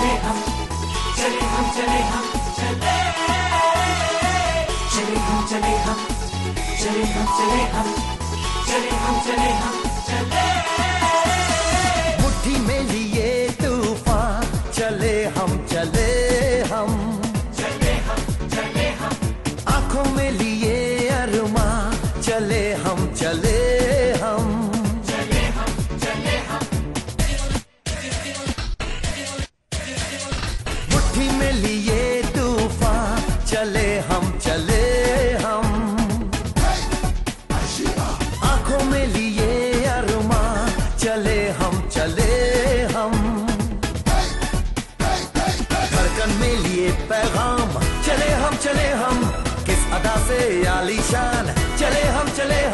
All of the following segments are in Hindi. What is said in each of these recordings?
चले हम चले हम चले हम चले चले हम चले हम चले हम चले हम चले हम चले हम चले मुट्ठी में लिए तूफान चले हम चले हम चले हम चले हम आंखों में लिए अरमा चले हम चले हम चले हम चले हम मुट्ठी में लिए तूफान चले हम चले हम आंखों में लिए अरमा चले हम चले हम धड़कन में लिए पैगाम चले हम किस अदा से आलीशान चले हम चले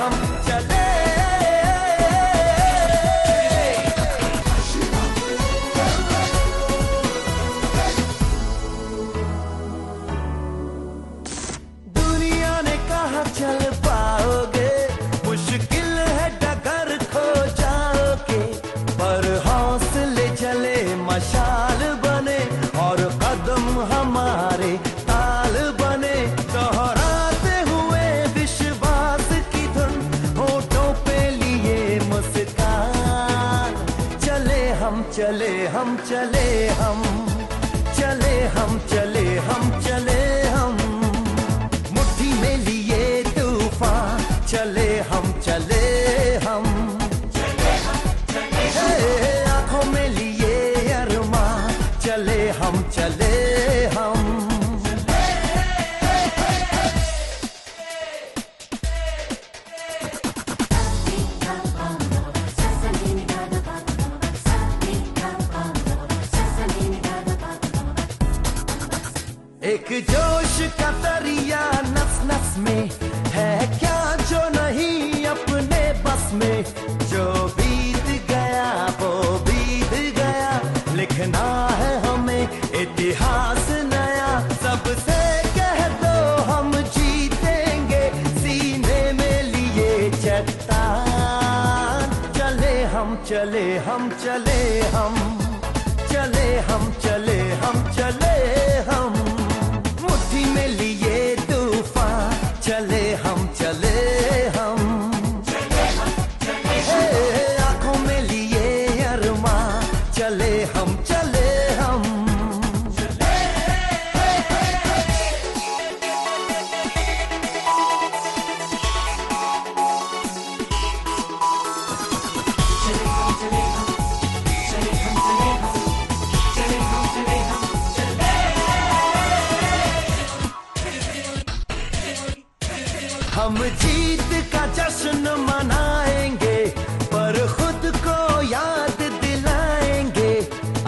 दुनिया ने कहा चल पाओगे मुश्किल है डगर खो जाओगे पर हौसले चले मशाल बने और कदम हमारे ताल बने दोहराते हुए विश्वास की धुन होठों पे लिए मुस्कान चले हम चले हम चले हम चले हम चले हम चले हम मुट्ठी में लिए तूफान चले हम चले हम आंखों में लिए अरमा चले हम चले हम एक जोश का दरिया नस नस में है क्या जो नहीं अपने बस में जो बीत गया वो बीत गया लिखना है हमें इतिहास नया सबसे कह दो हम जीतेंगे सीने में लिए चट्टान चले हम चले हम चले हम चले हम चले हम चले हम मुट्ठी में लिए तूफान चले हम आंखों में लिए अरमा चले हम हम जीत का जश्न मनाएंगे पर खुद को याद दिलाएंगे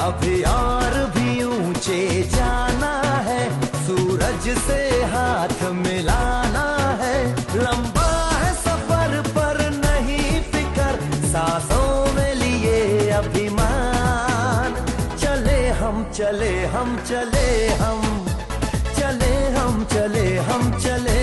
अभी और भी ऊंचे जाना है सूरज से हाथ मिलाना है लंबा है सफर पर नहीं फिकर सांसों में लिए अभिमान चले हम चले हम चले हम चले हम चले हम चले